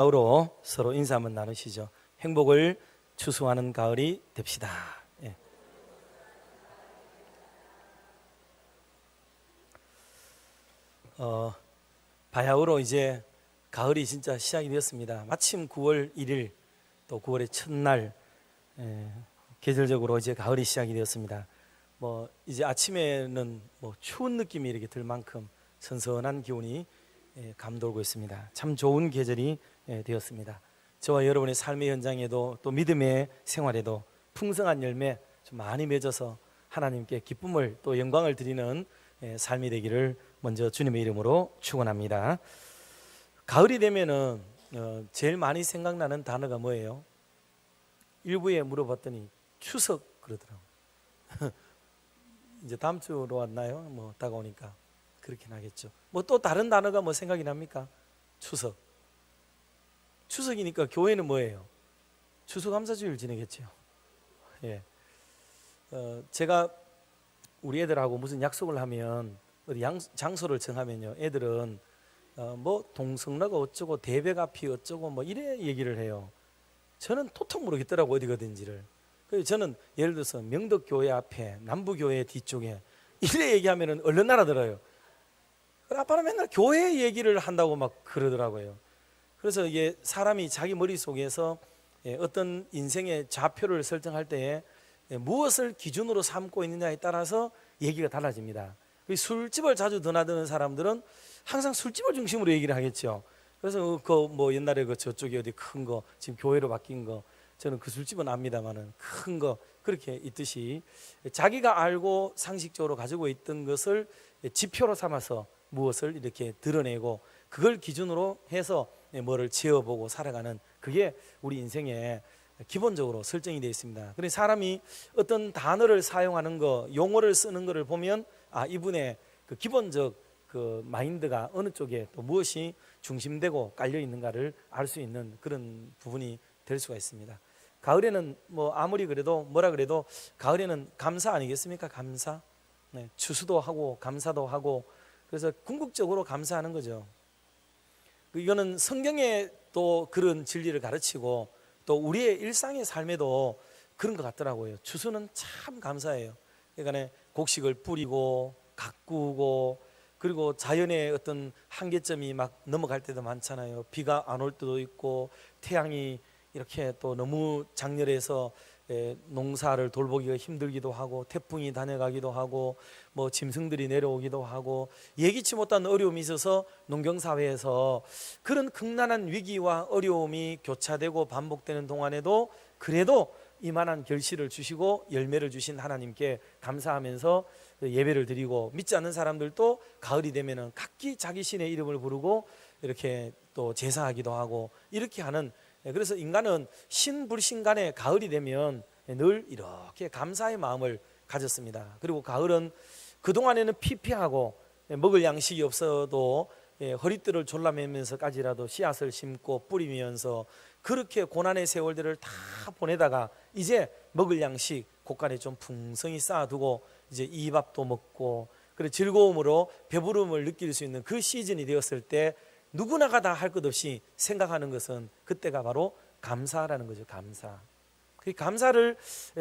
가을로 서로 인사 한번 나누시죠. 행복을 추수하는 가을이 됩시다. 예. 바야흐로 이제 가을이 진짜 시작이 되었습니다. 마침 9월 1일 또 9월의 첫날, 계절적으로 이제 가을이 시작이 되었습니다. 이제 아침에는 추운 느낌이 이렇게 들 만큼 선선한 기온이 감돌고 있습니다. 참 좋은 계절이 되었습니다. 저와 여러분의 삶의 현장에도 또 믿음의 생활에도 풍성한 열매 좀 많이 맺어서 하나님께 기쁨을 또 영광을 드리는 삶이 되기를 먼저 주님의 이름으로 축원합니다. 가을이 되면은 제일 많이 생각나는 단어가 뭐예요? 일부에 물어봤더니 추석 그러더라고요. 이제 다음 주로 왔나요? 다가오니까 그렇긴 하겠죠. 또 다른 단어가 생각이 납니까? 추석. 추석이니까 교회는 뭐예요? 추수감사주일 지내겠죠. 예. 제가 우리 애들하고 무슨 약속을 하면 어디 장소를 정하면요, 애들은 동성로가 어쩌고 대배가 피 어쩌고 이래 얘기를 해요. 저는 토통 모르겠더라고, 어디거든지를. 그래서 저는 예를 들어서 명덕교회 앞에 남부교회 뒤쪽에 이래 얘기하면은 얼른 알아들어요. 아빠는 맨날 교회 얘기를 한다고 막 그러더라고요. 그래서 이게 사람이 자기 머릿속에서 어떤 인생의 좌표를 설정할 때에 무엇을 기준으로 삼고 있느냐에 따라서 얘기가 달라집니다. 술집을 자주 드나드는 사람들은 항상 술집을 중심으로 얘기를 하겠죠. 그래서 옛날에 저쪽에 어디 큰 거 지금 교회로 바뀐 거, 저는 그 술집은 압니다만은 큰 거 그렇게 있듯이 자기가 알고 상식적으로 가지고 있던 것을 지표로 삼아서 무엇을 이렇게 드러내고 그걸 기준으로 해서 뭐를 지어보고 살아가는, 그게 우리 인생에 기본적으로 설정이 되어 있습니다. 그래서 사람이 어떤 단어를 사용하는 거, 용어를 쓰는 것을 보면 이분의 그 기본적 그 마인드가 어느 쪽에 또 무엇이 중심되고 깔려 있는가를 알 수 있는 그런 부분이 될 수가 있습니다. 가을에는 아무리 그래도 뭐라 그래도 가을에는 감사 아니겠습니까? 감사. 추수도 하고 감사도 하고, 그래서 궁극적으로 감사하는 거죠. 이거는 성경에 또 그런 진리를 가르치고 또 우리의 일상의 삶에도 그런 것 같더라고요. 추수는 참 감사해요. 그러니까 곡식을 뿌리고 가꾸고, 그리고 자연의 어떤 한계점이 막 넘어갈 때도 많잖아요. 비가 안 올 때도 있고, 태양이 이렇게 또 너무 장렬해서 농사를 돌보기가 힘들기도 하고, 태풍이 다녀가기도 하고, 짐승들이 내려오기도 하고, 예기치 못한 어려움이 있어서 농경사회에서 그런 극난한 위기와 어려움이 교차되고 반복되는 동안에도 그래도 이만한 결실을 주시고 열매를 주신 하나님께 감사하면서 예배를 드리고, 믿지 않는 사람들도 가을이 되면은 각기 자기 신의 이름을 부르고 이렇게 또 제사하기도 하고 이렇게 하는, 그래서 인간은 신불신간에 가을이 되면 늘 이렇게 감사의 마음을 가졌습니다. 그리고 가을은 그동안에는 피폐하고 먹을 양식이 없어도 허리띠를 졸라매면서까지라도 씨앗을 심고 뿌리면서 그렇게 고난의 세월들을 다 보내다가 이제 먹을 양식 곳간에 좀 풍성히 쌓아두고 이제 이 밥도 먹고, 그리고 즐거움으로 배부름을 느낄 수 있는 그 시즌이 되었을 때 누구나가 다 할 것 없이 생각하는 것은 그때가 바로 감사라는 거죠. 감사. 그 감사를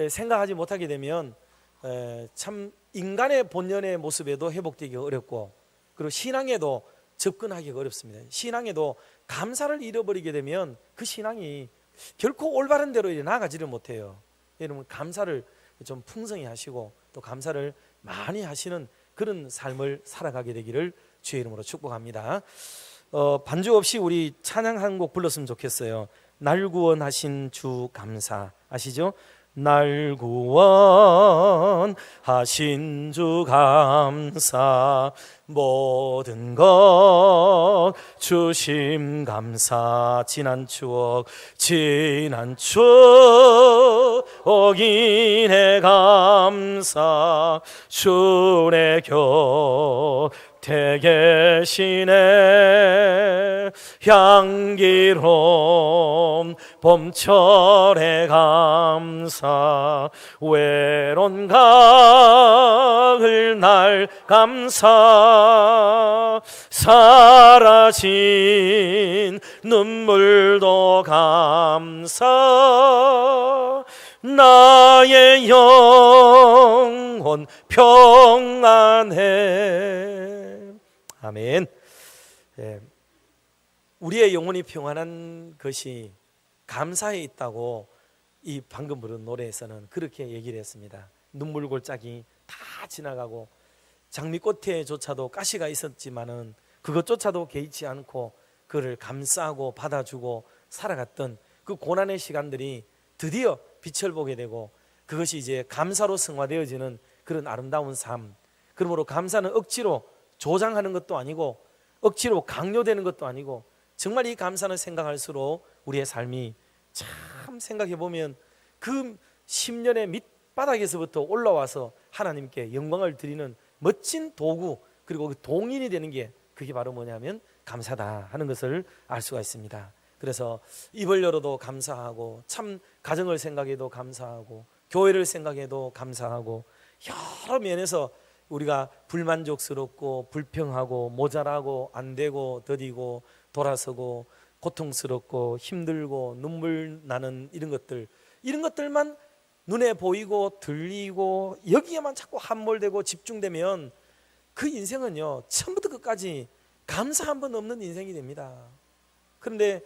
생각하지 못하게 되면 참 인간의 본연의 모습에도 회복되기가 어렵고, 그리고 신앙에도 접근하기가 어렵습니다. 신앙에도 감사를 잃어버리게 되면 그 신앙이 결코 올바른 대로 나아가지를 못해요. 여러분, 감사를 좀 풍성히 하시고 또 감사를 많이 하시는 그런 삶을 살아가게 되기를 주의 이름으로 축복합니다. 반주 없이 우리 찬양 한 곡 불렀으면 좋겠어요. 날 구원하신 주 감사. 아시죠? 날 구원하신 주 감사, 모든 것 주심 감사. 지난 추억이네 감사. 주의 곁에 계시네 향기로운 봄철의 감사 외로운 가을 날 감사 사라진 눈물도 감사 나의 영혼 평안해. 아멘. 예. 우리의 영혼이 평안한 것이 감사에 있다고 이 방금 부른 노래에서는 그렇게 얘기를 했습니다. 눈물골짜기 다 지나가고 장미꽃에조차도 가시가 있었지만은 그것조차도 개의치 않고 그를 감싸고 받아주고 살아갔던 그 고난의 시간들이 드디어 빛을 보게 되고 그것이 이제 감사로 승화되어지는 그런 아름다운 삶. 그러므로 감사는 억지로 조장하는 것도 아니고 억지로 강요되는 것도 아니고 정말 이 감사는 생각할수록 우리의 삶이 참 생각해 보면 그 10년의 밑바닥에서부터 올라와서 하나님께 영광을 드리는 멋진 도구 그리고 그 동인이 되는 게 그게 바로 뭐냐면 감사다 하는 것을 알 수가 있습니다. 그래서 입을 열어도 감사하고 참 가정을 생각해도 감사하고 교회를 생각해도 감사하고 여러 면에서 우리가 불만족스럽고 불평하고 모자라고 안 되고 더디고 돌아서고 고통스럽고 힘들고 눈물 나는 이런 것들만 눈에 보이고 들리고 여기에만 자꾸 함몰되고 집중되면 그 인생은요 처음부터 끝까지 감사 한 번 없는 인생이 됩니다. 그런데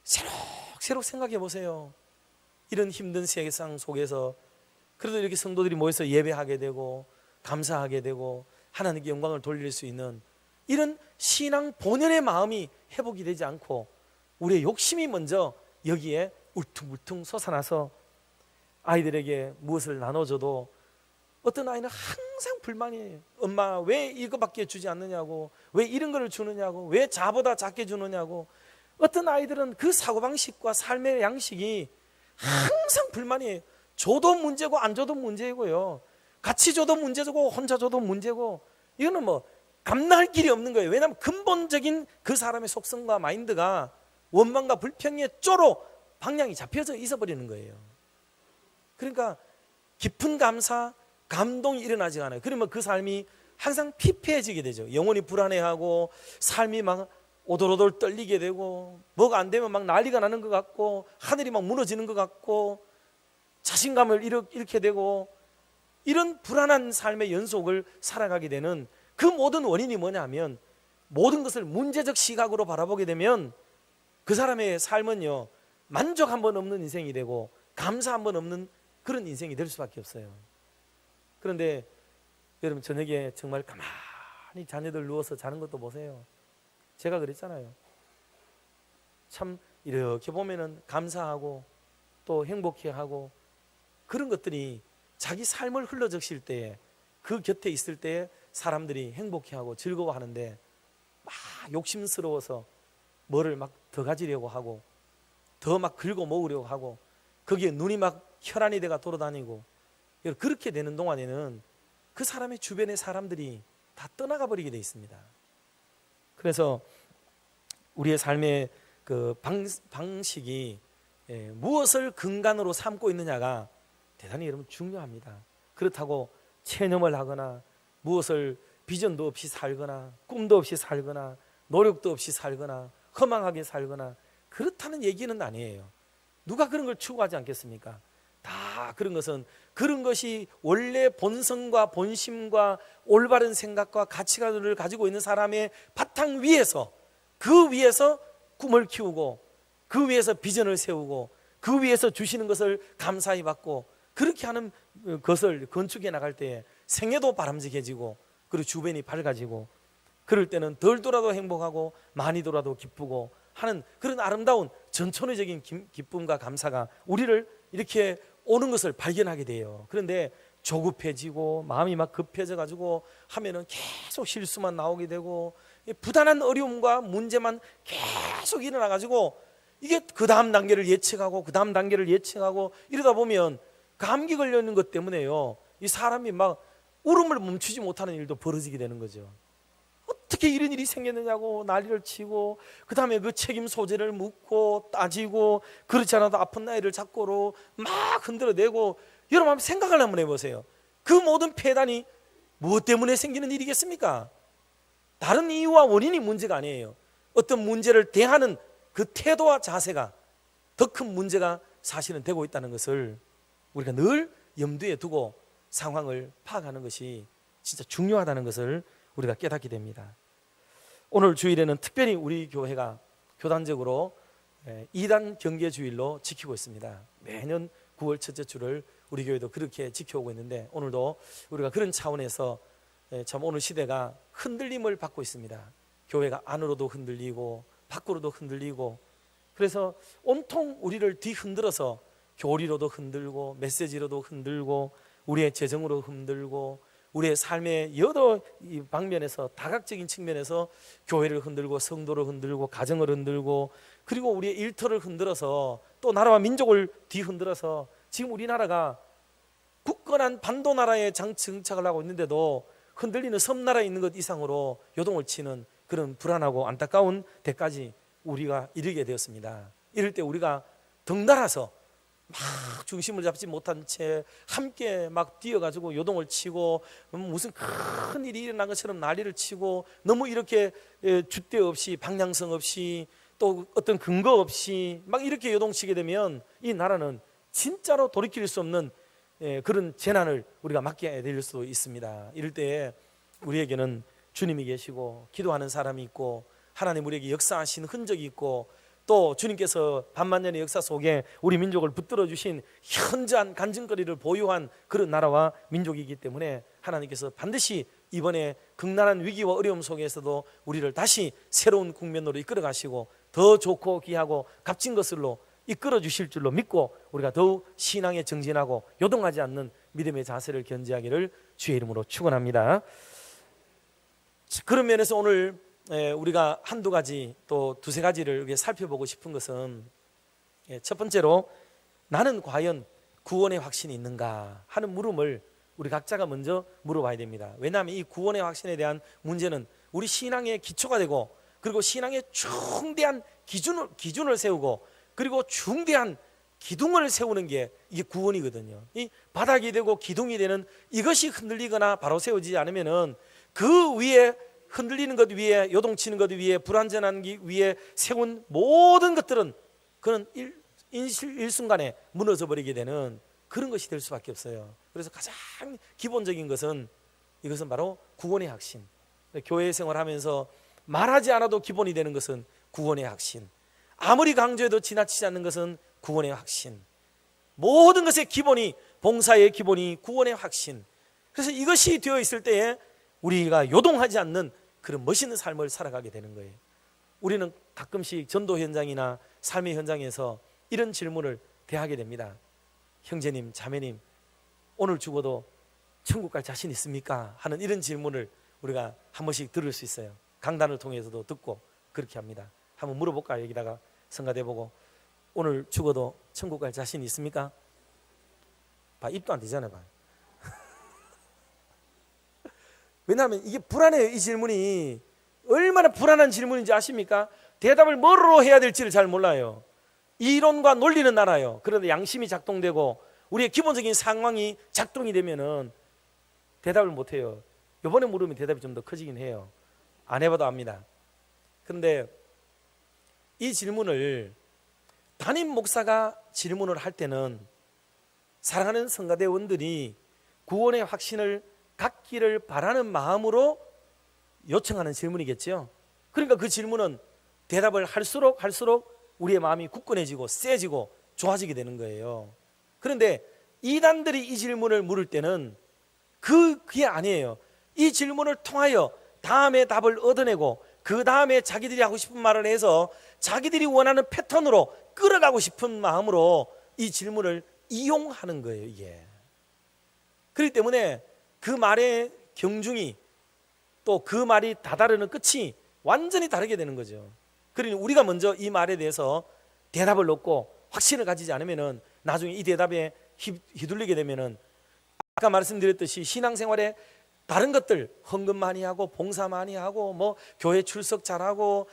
새록새록 생각해 보세요. 이런 힘든 세상 속에서 그래도 이렇게 성도들이 모여서 예배하게 되고 감사하게 되고 하나님께 영광을 돌릴 수 있는 이런 신앙 본연의 마음이 회복이 되지 않고 우리의 욕심이 먼저 여기에 울퉁불퉁 솟아나서 아이들에게 무엇을 나눠줘도 어떤 아이는 항상 불만이에요. 엄마 왜 이거밖에 주지 않느냐고, 왜 이런 거를 주느냐고, 왜 자보다 작게 주느냐고. 어떤 아이들은 그 사고방식과 삶의 양식이 항상 불만이에요. 줘도 문제고 안 줘도 문제고요. 같이 줘도 문제고 혼자 줘도 문제고. 이거는 뭐 감당할 길이 없는 거예요. 왜냐하면 근본적인 그 사람의 속성과 마인드가 원망과 불평의 쪼로 방향이 잡혀져 있어버리는 거예요. 그러니까 깊은 감사, 감동이 일어나지 않아요. 그러면 그 삶이 항상 피폐해지게 되죠. 영혼이 불안해하고 삶이 막 오돌오돌 떨리게 되고 뭐가 안 되면 막 난리가 나는 것 같고 하늘이 막 무너지는 것 같고 자신감을 잃게 되고 이런 불안한 삶의 연속을 살아가게 되는 그 모든 원인이 뭐냐면 모든 것을 문제적 시각으로 바라보게 되면 그 사람의 삶은요 만족 한 번 없는 인생이 되고 감사 한 번 없는 그런 인생이 될 수밖에 없어요. 그런데 여러분 저녁에 정말 가만히 자녀들 누워서 자는 것도 보세요. 제가 그랬잖아요. 참 이렇게 보면은 감사하고 또 행복해하고 그런 것들이 자기 삶을 흘러적실 때에 그 곁에 있을 때에 사람들이 행복해하고 즐거워하는데 막 욕심스러워서 뭐를 막 더 가지려고 하고 더 막 긁어 모으려고 하고 거기에 눈이 막 혈안이 돼가 돌아다니고 그렇게 되는 동안에는 그 사람의 주변의 사람들이 다 떠나가 버리게 돼 있습니다. 그래서 우리의 삶의 그 방식이 무엇을 근간으로 삼고 있느냐가 대단히 여러분 중요합니다. 그렇다고 체념을 하거나 무엇을 비전도 없이 살거나 꿈도 없이 살거나 노력도 없이 살거나 허망하게 살거나 그렇다는 얘기는 아니에요. 누가 그런 걸 추구하지 않겠습니까? 다 그런 것은 그런 것이 원래 본성과 본심과 올바른 생각과 가치관을 가지고 있는 사람의 바탕 위에서 그 위에서 꿈을 키우고 그 위에서 비전을 세우고 그 위에서 주시는 것을 감사히 받고 그렇게 하는 것을 건축해 나갈 때에 생애도 바람직해지고 그리고 주변이 밝아지고 그럴 때는 덜 돌아도 행복하고 많이 돌아도 기쁘고 하는 그런 아름다운 전천후적인 기쁨과 감사가 우리를 이렇게 오는 것을 발견하게 돼요. 그런데 조급해지고 마음이 막 급해져 가지고 하면은 계속 실수만 나오게 되고 부단한 어려움과 문제만 계속 일어나 가지고 이게 그 다음 단계를 예측하고 그 다음 단계를 예측하고 이러다 보면 감기 걸려 있는 것 때문에요 이 사람이 막 울음을 멈추지 못하는 일도 벌어지게 되는 거죠. 어떻게 이런 일이 생겼느냐고 난리를 치고, 그 다음에 그 책임 소재를 묻고 따지고, 그렇지 않아도 아픈 나이를 잡고로 막 흔들어대고. 여러분 한번 생각을 한번 해보세요. 그 모든 폐단이 무엇 때문에 생기는 일이겠습니까? 다른 이유와 원인이 문제가 아니에요. 어떤 문제를 대하는 그 태도와 자세가 더 큰 문제가 사실은 되고 있다는 것을 우리가 늘 염두에 두고 상황을 파악하는 것이 진짜 중요하다는 것을 우리가 깨닫게 됩니다. 오늘 주일에는 특별히 우리 교회가 교단적으로 2단 경계주일로 지키고 있습니다. 매년 9월 첫째 주를 우리 교회도 그렇게 지켜오고 있는데, 오늘도 우리가 그런 차원에서 참 오늘 시대가 흔들림을 받고 있습니다. 교회가 안으로도 흔들리고 밖으로도 흔들리고, 그래서 온통 우리를 뒤흔들어서 교리로도 흔들고 메시지로도 흔들고 우리의 재정으로 흔들고 우리의 삶의 여러 방면에서 다각적인 측면에서 교회를 흔들고 성도를 흔들고 가정을 흔들고, 그리고 우리의 일터를 흔들어서 또 나라와 민족을 뒤흔들어서 지금 우리나라가 굳건한 반도 나라에 정착을 하고 있는데도 흔들리는 섬나라에 있는 것 이상으로 요동을 치는 그런 불안하고 안타까운 데까지 우리가 이르게 되었습니다. 이럴 때 우리가 덩달아서 막 중심을 잡지 못한 채 함께 막 뛰어가지고 요동을 치고 무슨 큰 일이 일어난 것처럼 난리를 치고, 너무 이렇게 줏대 없이 방향성 없이 또 어떤 근거 없이 막 이렇게 요동치게 되면 이 나라는 진짜로 돌이킬 수 없는 그런 재난을 우리가 맞게 될 수도 있습니다. 이럴 때 우리에게는 주님이 계시고 기도하는 사람이 있고 하나님 우리에게 역사하신 흔적이 있고, 또 주님께서 반만년의 역사 속에 우리 민족을 붙들어 주신 현저한 간증거리를 보유한 그런 나라와 민족이기 때문에 하나님께서 반드시 이번에 극난한 위기와 어려움 속에서도 우리를 다시 새로운 국면으로 이끌어 가시고 더 좋고 귀하고 값진 것으로 이끌어 주실 줄로 믿고, 우리가 더욱 신앙에 정진하고 요동하지 않는 믿음의 자세를 견지하기를 주의 이름으로 축원합니다. 그런 면에서 오늘 우리가 한두 가지 또 두세 가지를 살펴보고 싶은 것은, 첫 번째로 나는 과연 구원의 확신이 있는가 하는 물음을 우리 각자가 먼저 물어봐야 됩니다. 왜냐하면 이 구원의 확신에 대한 문제는 우리 신앙의 기초가 되고, 그리고 신앙의 중대한 기준을 세우고, 그리고 중대한 기둥을 세우는 게 이게 구원이거든요. 이 바닥이 되고 기둥이 되는 이것이 흔들리거나 바로 세워지지 않으면은 그 위에 흔들리는 것 위에 요동치는 것 위에 불완전한 것 위에 세운 모든 것들은 그런 일순간에 무너져 버리게 되는 그런 것이 될 수밖에 없어요. 그래서 가장 기본적인 것은 이것은 바로 구원의 확신. 교회 생활하면서 말하지 않아도 기본이 되는 것은 구원의 확신. 아무리 강조해도 지나치지 않는 것은 구원의 확신. 모든 것의 기본이, 봉사의 기본이 구원의 확신. 그래서 이것이 되어 있을 때에 우리가 요동하지 않는 그런 멋있는 삶을 살아가게 되는 거예요. 우리는 가끔씩 전도 현장이나 삶의 현장에서 이런 질문을 대하게 됩니다. 형제님, 자매님, 오늘 죽어도 천국 갈 자신 있습니까? 하는 이런 질문을 우리가 한 번씩 들을 수 있어요. 강단을 통해서도 듣고 그렇게 합니다. 한번 물어볼까요? 여기다가 성가대보고, 오늘 죽어도 천국 갈 자신 있습니까? 봐, 입도 안 되잖아요. 봐. 왜냐하면 이게 불안해요. 이 질문이 얼마나 불안한 질문인지 아십니까? 대답을 뭐로 해야 될지를 잘 몰라요. 이론과 논리는 알아요. 그런데 양심이 작동되고 우리의 기본적인 상황이 작동이 되면은 대답을 못해요. 이번에 물으면 대답이 좀 더 커지긴 해요. 안 해봐도 압니다. 그런데 이 질문을 담임 목사가 질문을 할 때는 사랑하는 성가대원들이 구원의 확신을 갖기를 바라는 마음으로 요청하는 질문이겠죠. 그러니까 그 질문은 대답을 할수록 우리의 마음이 굳건해지고 세지고 좋아지게 되는 거예요. 그런데 이단들이 이 질문을 물을 때는 그게 아니에요. 이 질문을 통하여 다음에 답을 얻어내고 그 다음에 자기들이 하고 싶은 말을 해서 자기들이 원하는 패턴으로 끌어가고 싶은 마음으로 이 질문을 이용하는 거예요. 이게. 그렇기 때문에 그 말의 경중이 또 그 말이 다다르는 끝이 완전히 다르게 되는 거죠. 그러니 우리가 먼저 이 말에 대해서 대답을 얻고 확신을 가지지 않으면은 나중에 이 대답에 휘둘리게 되면은 아까 말씀드렸듯이 신앙생활에 다른 것들 헌금 많이 하고 봉사 많이 하고 뭐 교회 출석 잘하고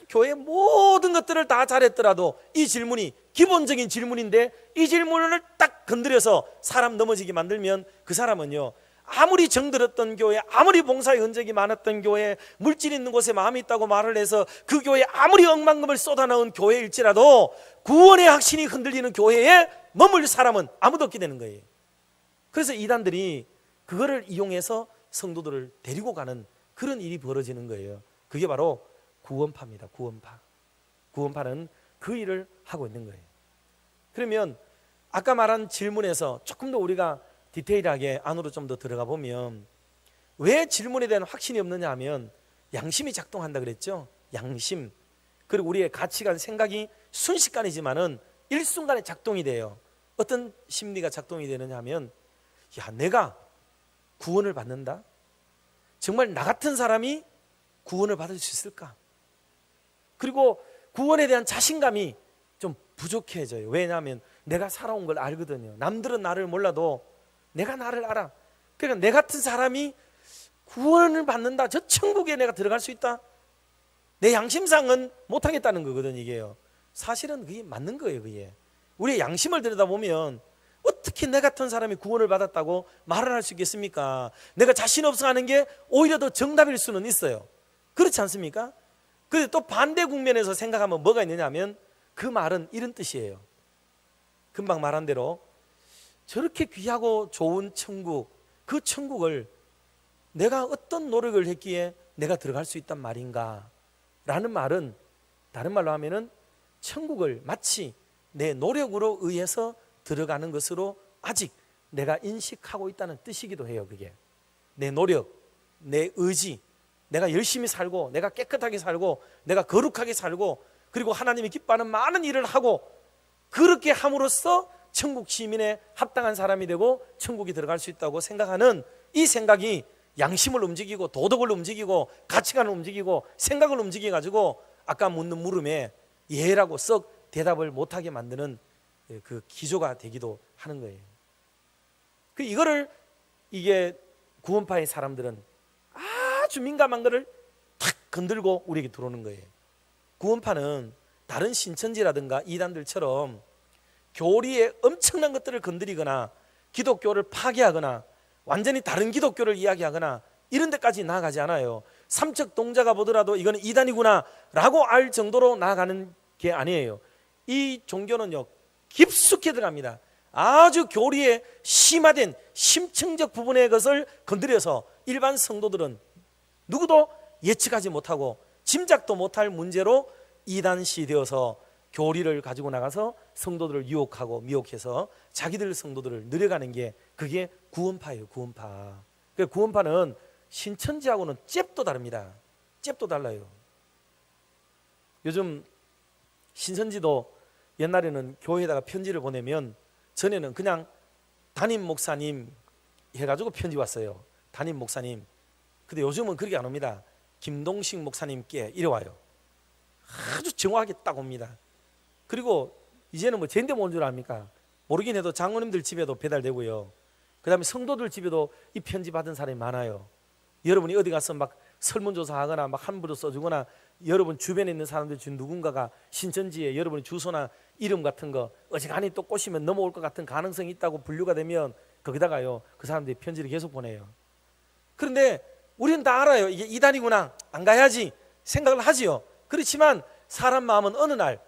교회 모든 것들을 다 잘했더라도 이 질문이 기본적인 질문인데 이 질문을 딱 건드려서 사람 넘어지게 만들면 그 사람은요, 아무리 정들었던 교회, 아무리 봉사의 흔적이 많았던 교회, 물질 있는 곳에 마음이 있다고 말을 해서 그 교회에 아무리 억만금을 쏟아넣은 교회일지라도 구원의 확신이 흔들리는 교회에 머물 사람은 아무도 없게 되는 거예요. 그래서 이단들이 그거를 이용해서 성도들을 데리고 가는 그런 일이 벌어지는 거예요. 그게 바로 구원파입니다. 구원파. 구원파는 그 일을 하고 있는 거예요. 그러면 아까 말한 질문에서 조금 더 우리가 디테일하게 안으로 좀 더 들어가 보면 왜 질문에 대한 확신이 없느냐 하면 양심이 작동한다 그랬죠. 양심. 그리고 우리의 가치관, 생각이 순식간이지만은 일순간에 작동이 돼요. 어떤 심리가 작동이 되느냐 하면, 야, 내가 구원을 받는다? 정말 나 같은 사람이 구원을 받을 수 있을까? 그리고 구원에 대한 자신감이 좀 부족해져요. 왜냐하면 내가 살아온 걸 알거든요. 남들은 나를 몰라도 내가 나를 알아. 그러니까 내 같은 사람이 구원을 받는다, 저 천국에 내가 들어갈 수 있다, 내 양심상은 못하겠다는 거거든. 이게요, 사실은 그게 맞는 거예요. 그게 우리의 양심을 들여다보면 어떻게 내 같은 사람이 구원을 받았다고 말을 할 수 있겠습니까? 내가 자신 없어 하는 게 오히려 더 정답일 수는 있어요. 그렇지 않습니까? 그런데 또 반대 국면에서 생각하면 뭐가 있느냐 하면 그 말은 이런 뜻이에요. 금방 말한 대로 저렇게 귀하고 좋은 천국, 그 천국을 내가 어떤 노력을 했기에 내가 들어갈 수 있단 말인가 라는 말은, 다른 말로 하면은 천국을 마치 내 노력으로 의해서 들어가는 것으로 아직 내가 인식하고 있다는 뜻이기도 해요. 그게 내 노력, 내 의지, 내가 열심히 살고 내가 깨끗하게 살고 내가 거룩하게 살고 그리고 하나님이 기뻐하는 많은 일을 하고 그렇게 함으로써 천국 시민에 합당한 사람이 되고 천국에 들어갈 수 있다고 생각하는 이 생각이 양심을 움직이고 도덕을 움직이고 가치관을 움직이고 생각을 움직여 가지고 아까 묻는 물음에 예라고 썩 대답을 못하게 만드는 그 기조가 되기도 하는 거예요. 이거를 이게 구원파의 사람들은 아주 민감한 거를 탁 건들고 우리에게 들어오는 거예요. 구원파는 다른 신천지라든가 이단들처럼 교리의 엄청난 것들을 건드리거나 기독교를 파괴하거나 완전히 다른 기독교를 이야기하거나 이런 데까지 나아가지 않아요. 삼척 동자가 보더라도 이거는 이단이구나 라고 알 정도로 나아가는 게 아니에요. 이 종교는요, 깊숙이 들어갑니다. 아주 교리에 심화된 심층적 부분의 것을 건드려서 일반 성도들은 누구도 예측하지 못하고 짐작도 못할 문제로 이단시 되어서 교리를 가지고 나가서 성도들을 유혹하고 미혹해서 자기들 성도들을 늘려가는 게 그게 구원파예요. 구원파. 구원파는 신천지하고는 잽도 다릅니다. 잽도 달라요. 요즘 신천지도 옛날에는 교회에다가 편지를 보내면 전에는 그냥 담임 목사님 해가지고 편지 왔어요. 담임 목사님. 근데 요즘은 그렇게 안 옵니다. 김동식 목사님께 이래 와요. 아주 정확하게 딱 옵니다. 그리고 이제는 뭐 젠데 뭔 줄 압니까? 모르긴 해도 장로님들 집에도 배달되고요. 그 다음에 성도들 집에도 이 편지 받은 사람이 많아요. 여러분이 어디 가서 막 설문조사하거나 막 한부로 써주거나 여러분 주변에 있는 사람들 중 누군가가 신천지에 여러분의 주소나 이름 같은 거 어지간히 또 꼬시면 넘어올 것 같은 가능성이 있다고 분류가 되면 거기다가요 그 사람들이 편지를 계속 보내요. 그런데 우리는 다 알아요. 이게 이단이구나, 안 가야지 생각을 하지요. 그렇지만 사람 마음은 어느 날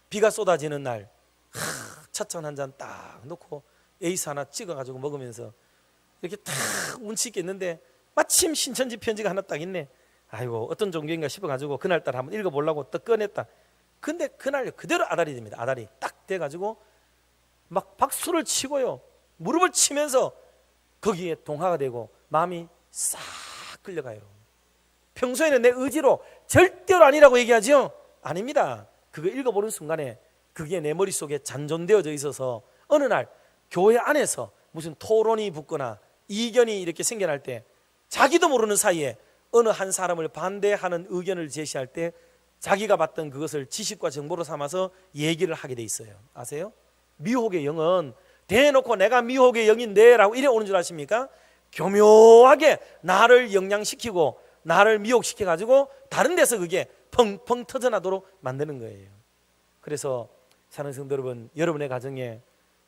비가 쏟아지는 날 찻잔 한 잔 딱 놓고 에이스 하나 찍어가지고 먹으면서 이렇게 딱 운치 있게 있는데 마침 신천지 편지가 하나 딱 있네. 아이고 어떤 종교인가 싶어가지고 그날따라 한번 읽어보려고 딱 꺼냈다. 근데 그날 그대로 아다리 됩니다. 아다리 딱 돼가지고 막 박수를 치고요, 무릎을 치면서 거기에 동화가 되고 마음이 싹 끌려가요. 평소에는 내 의지로 절대로 아니라고 얘기하죠. 아닙니다. 그거 읽어보는 순간에 그게 내 머릿속에 잔존되어져 있어서 어느 날 교회 안에서 무슨 토론이 붙거나 이견이 이렇게 생겨날 때 자기도 모르는 사이에 어느 한 사람을 반대하는 의견을 제시할 때 자기가 봤던 그것을 지식과 정보로 삼아서 얘기를 하게 돼 있어요. 아세요? 미혹의 영은 대놓고 내가 미혹의 영인데 라고 이래 오는 줄 아십니까? 교묘하게 나를 영양시키고 나를 미혹시켜 가지고 다른 데서 그게 펑펑 터져나도록 만드는 거예요. 그래서 사랑하는 성도 여러분, 여러분의 가정에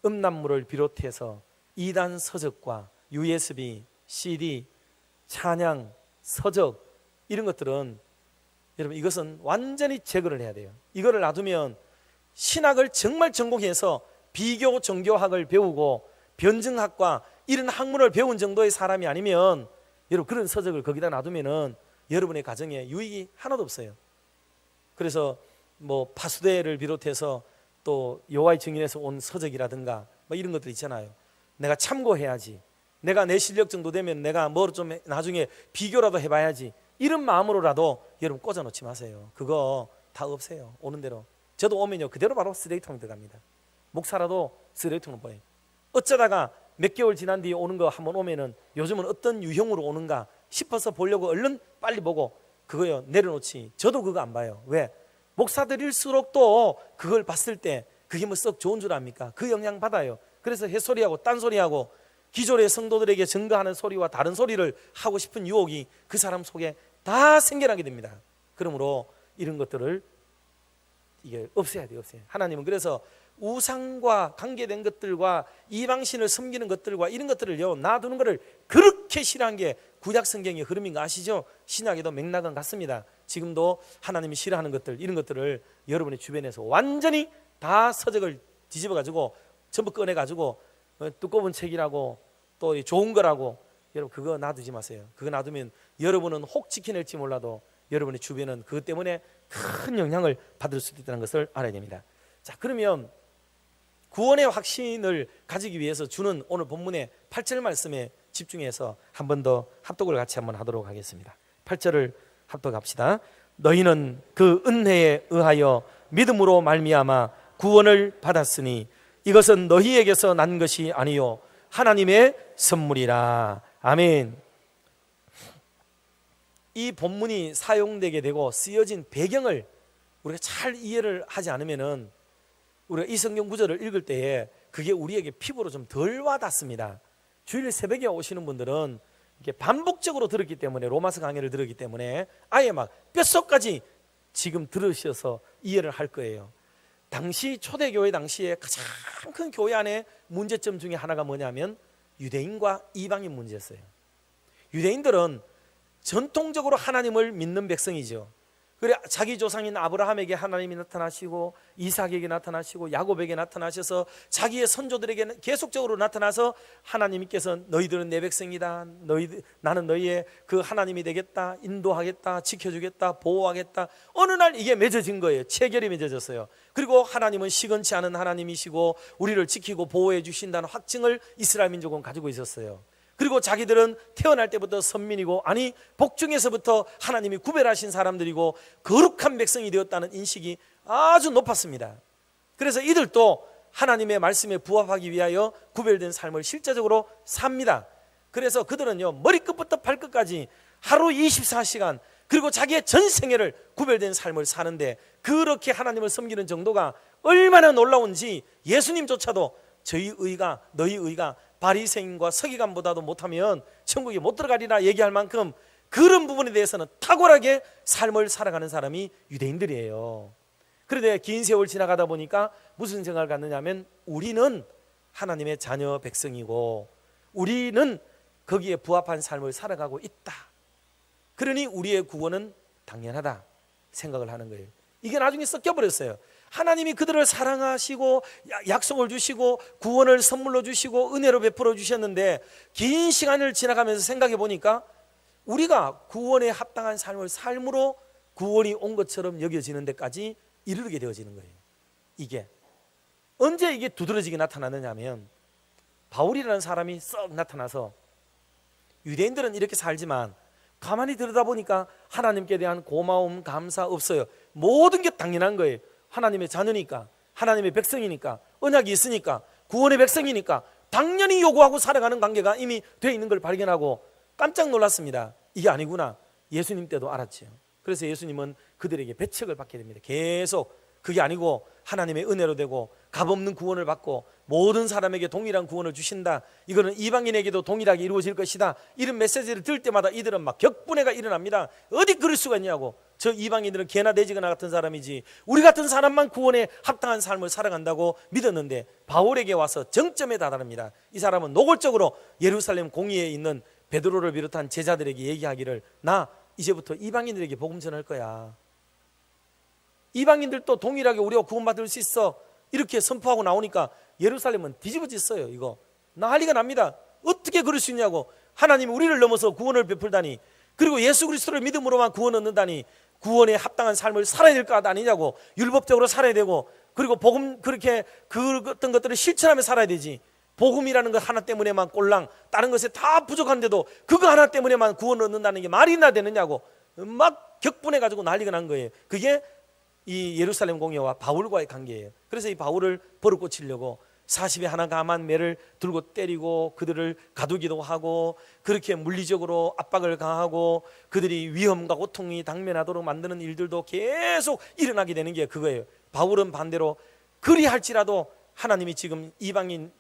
음란물을 비롯해서 이단 서적과 USB, CD, 찬양, 서적 이런 것들은 여러분 이것은 완전히 제거를 해야 돼요. 이거를 놔두면 신학을 정말 전공해서 비교 종교학을 배우고 변증학과 이런 학문을 배운 정도의 사람이 아니면 여러분 그런 서적을 거기다 놔두면은 여러분의 가정에 유익이 하나도 없어요. 그래서 뭐 파수대를 비롯해서 또 여호와의 증인에서 온 서적이라든가 뭐 이런 것들 있잖아요. 내가 참고해야지, 내가 내 실력 정도 되면 내가 뭐 좀 나중에 비교라도 해봐야지, 이런 마음으로라도 여러분 꽂아놓지 마세요. 그거 다 없애요. 오는 대로. 저도 오면요 그대로 바로 쓰레기통에 들어갑니다. 목사라도 쓰레기통으로 보내요. 어쩌다가 몇 개월 지난 뒤에 오는 거 한번 오면은 요즘은 어떤 유형으로 오는가 싶어서 보려고 얼른 빨리 보고 그거요 내려놓지. 저도 그거 안 봐요. 왜? 목사들일수록 또 그걸 봤을 때 그게 뭐 썩 좋은 줄 압니까? 그 영향 받아요. 그래서 햇소리하고 딴소리하고 기존의 성도들에게 증거하는 소리와 다른 소리를 하고 싶은 유혹이 그 사람 속에 다 생겨나게 됩니다. 그러므로 이런 것들을 이게 없애야 돼요. 없애야. 하나님은 그래서 우상과 관계된 것들과 이방신을 섬기는 것들과 이런 것들을요 놔두는 것을 그렇게 싫어한 게 구약 성경의 흐름인 거 아시죠? 신약에도 맥락은 같습니다. 지금도 하나님이 싫어하는 것들 이런 것들을 여러분의 주변에서 완전히 다 서적을 뒤집어 가지고 전부 꺼내 가지고 두꺼운 책이라고 또 좋은 거라고 여러분 그거 놔두지 마세요. 그거 놔두면 여러분은 혹 지켜낼지 몰라도 여러분의 주변은 그것 때문에 큰 영향을 받을 수도 있다는 것을 알아야 됩니다. 자, 그러면 구원의 확신을 가지기 위해서 주는 오늘 본문의 8절 말씀에 집중해서 한 번 더 합독을 같이 한번 하도록 하겠습니다. 8절을 합독합시다. 너희는 그 은혜에 의하여 믿음으로 말미암아 구원을 받았으니 이것은 너희에게서 난 것이 아니요 하나님의 선물이라. 아멘. 이 본문이 사용되게 되고 쓰여진 배경을 우리가 잘 이해를 하지 않으면은 우리가 이 성경 구절을 읽을 때에 그게 우리에게 피부로 좀 덜 와닿습니다. 주일 새벽에 오시는 분들은 이렇게 반복적으로 들었기 때문에 로마서 강의를 들었기 때문에 아예 막 뼛속까지 지금 들으셔서 이해를 할 거예요. 당시 초대교회 당시에 가장 큰 교회 안에 문제점 중에 하나가 뭐냐면 유대인과 이방인 문제였어요. 유대인들은 전통적으로 하나님을 믿는 백성이죠. 그래 자기 조상인 아브라함에게 하나님이 나타나시고 이삭에게 나타나시고 야곱에게 나타나셔서 자기의 선조들에게 계속적으로 나타나서 하나님께서 너희들은 내 백성이다, 나는 너희의 그 하나님이 되겠다, 인도하겠다, 지켜주겠다, 보호하겠다. 어느 날 이게 맺어진 거예요. 체결이 맺어졌어요. 그리고 하나님은 시건치 않은 하나님이시고 우리를 지키고 보호해 주신다는 확증을 이스라엘 민족은 가지고 있었어요. 그리고 자기들은 태어날 때부터 선민이고 아니 복중에서부터 하나님이 구별하신 사람들이고 거룩한 백성이 되었다는 인식이 아주 높았습니다. 그래서 이들도 하나님의 말씀에 부합하기 위하여 구별된 삶을 실제적으로 삽니다. 그래서 그들은요 머리끝부터 발끝까지 하루 24시간 그리고 자기의 전생애를 구별된 삶을 사는데 그렇게 하나님을 섬기는 정도가 얼마나 놀라운지 예수님조차도 저희 의가 너희 의가 바리새인과 서기관보다도 못하면 천국에 못 들어가리라 얘기할 만큼 그런 부분에 대해서는 탁월하게 삶을 살아가는 사람이 유대인들이에요. 그런데 긴 세월 지나가다 보니까 무슨 생각을 갖느냐면 우리는 하나님의 자녀 백성이고 우리는 거기에 부합한 삶을 살아가고 있다. 그러니 우리의 구원은 당연하다 생각을 하는 거예요. 이게 나중에 섞여버렸어요. 하나님이 그들을 사랑하시고 약속을 주시고 구원을 선물로 주시고 은혜로 베풀어 주셨는데 긴 시간을 지나가면서 생각해 보니까 우리가 구원에 합당한 삶을 삶으로 구원이 온 것처럼 여겨지는 데까지 이르게 되어지는 거예요. 이게 언제 이게 두드러지게 나타나느냐 하면 바울이라는 사람이 썩 나타나서 유대인들은 이렇게 살지만 가만히 들여다보니까 하나님께 대한 고마움, 감사 없어요. 모든 게 당연한 거예요. 하나님의 자녀니까, 하나님의 백성이니까, 언약이 있으니까, 구원의 백성이니까 당연히 요구하고 살아가는 관계가 이미 되어 있는 걸 발견하고 깜짝 놀랐습니다. 이게 아니구나. 예수님 때도 알았죠. 그래서 예수님은 그들에게 배척을 받게 됩니다. 계속 그게 아니고 하나님의 은혜로 되고 값없는 구원을 받고 모든 사람에게 동일한 구원을 주신다, 이거는 이방인에게도 동일하게 이루어질 것이다, 이런 메시지를 들을 때마다 이들은 막 격분해가 일어납니다. 어디 그럴 수가 있냐고. 저 이방인들은 개나 돼지거나 같은 사람이지 우리 같은 사람만 구원에 합당한 삶을 살아간다고 믿었는데 바울에게 와서 정점에 다다릅니다. 이 사람은 노골적으로 예루살렘 공의에 있는 베드로를 비롯한 제자들에게 얘기하기를, 나 이제부터 이방인들에게 복음 전할 거야. 이방인들도 동일하게 우리가 구원받을 수 있어. 이렇게 선포하고 나오니까 예루살렘은 뒤집어졌어요. 이거 난리가 납니다. 어떻게 그럴 수 있냐고. 하나님이 우리를 넘어서 구원을 베풀다니, 그리고 예수 그리스도를 믿음으로만 구원 얻는다니, 구원에 합당한 삶을 살아야 될 것 아니냐고. 율법적으로 살아야 되고, 그리고 복음 그렇게 그 어떤 것들을 실천하며 살아야 되지. 복음이라는 것 하나 때문에만 꼴랑 다른 것에 다 부족한데도 그거 하나 때문에만 구원 얻는다는 게 말이나 되느냐고 막 격분해가지고 난리가 난 거예요. 그게 이 예루살렘 공회와 바울과의 관계예요. 그래서 이 바울을 버릇 고치려고 40에 하나 감한 매를 들고 때리고 그들을 가두기도 하고, 그렇게 물리적으로 압박을 가하고 그들이 위험과 고통이 당면하도록 만드는 일들도 계속 일어나게 되는 게 그거예요. 바울은 반대로 그리할지라도 하나님이 지금 이방인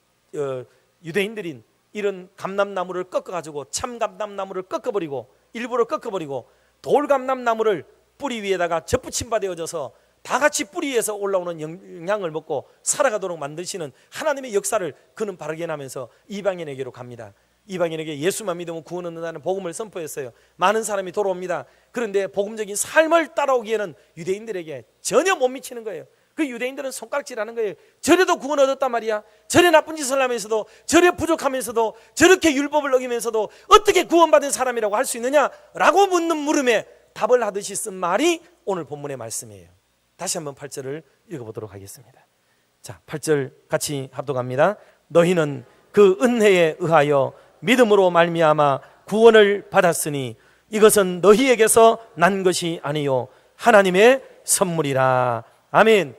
유대인들인 이런 감람나무를 꺾어가지고, 참감람나무를 꺾어버리고, 일부러 꺾어버리고 돌감람나무를 뿌리 위에다가 접붙임 바 되어져서 다 같이 뿌리 위에서 올라오는 영양을 먹고 살아가도록 만드시는 하나님의 역사를 그는 발견하면서 이방인에게로 갑니다. 이방인에게 예수만 믿으면 구원 얻는다는 복음을 선포했어요. 많은 사람이 돌아옵니다. 그런데 복음적인 삶을 따라오기에는 유대인들에게 전혀 못 미치는 거예요. 그 유대인들은 손가락질하는 거예요. 저래도 구원 얻었단 말이야. 저래 나쁜 짓을 하면서도, 저래 부족하면서도, 저렇게 율법을 어기면서도 어떻게 구원받은 사람이라고 할 수 있느냐라고 묻는 물음에 답을 하듯이 쓴 말이 오늘 본문의 말씀이에요. 다시 한번 8절을 읽어보도록 하겠습니다. 자, 8절 같이 합독합니다. 너희는 그 은혜에 의하여 믿음으로 말미암아 구원을 받았으니 이것은 너희에게서 난 것이 아니요 하나님의 선물이라. 아멘.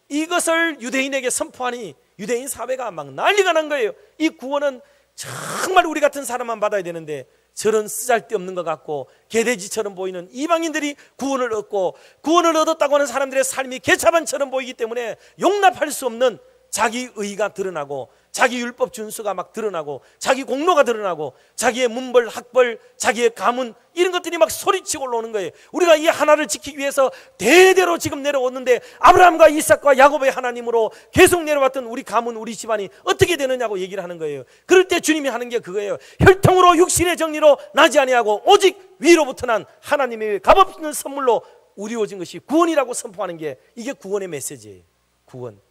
이것을 유대인에게 선포하니 유대인 사회가 막 난리가 난 거예요. 이 구원은 정말 우리 같은 사람만 받아야 되는데 저런 쓰잘데없는 것 같고 개돼지처럼 보이는 이방인들이 구원을 얻고, 구원을 얻었다고 하는 사람들의 삶이 개차반처럼 보이기 때문에 용납할 수 없는 자기 의가 드러나고, 자기 율법 준수가 막 드러나고, 자기 공로가 드러나고, 자기의 문벌, 학벌, 자기의 가문, 이런 것들이 막 소리치고 올라오는 거예요. 우리가 이 하나를 지키기 위해서 대대로 지금 내려오는데 아브라함과 이삭과 야곱의 하나님으로 계속 내려왔던 우리 가문, 우리 집안이 어떻게 되느냐고 얘기를 하는 거예요. 그럴 때 주님이 하는 게 그거예요. 혈통으로 육신의 정리로 나지 아니하고 오직 위로부터 난 하나님의 값없는 선물로 우리워진 것이 구원이라고 선포하는 게, 이게 구원의 메시지예요. 구원.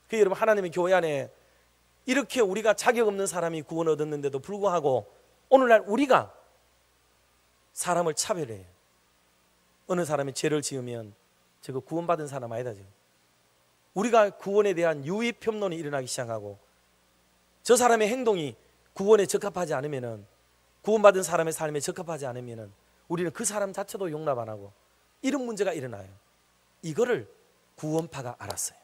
그 여러분, 하나님의 교회 안에 이렇게 우리가 자격 없는 사람이 구원 얻었는데도 불구하고 오늘날 우리가 사람을 차별해요. 어느 사람이 죄를 지으면 저거 구원받은 사람 아니다. 우리가 구원에 대한 유의 편론이 일어나기 시작하고, 저 사람의 행동이 구원에 적합하지 않으면은, 구원받은 사람의 삶에 적합하지 않으면은 우리는 그 사람 자체도 용납 안 하고, 이런 문제가 일어나요. 이거를 구원파가 알았어요.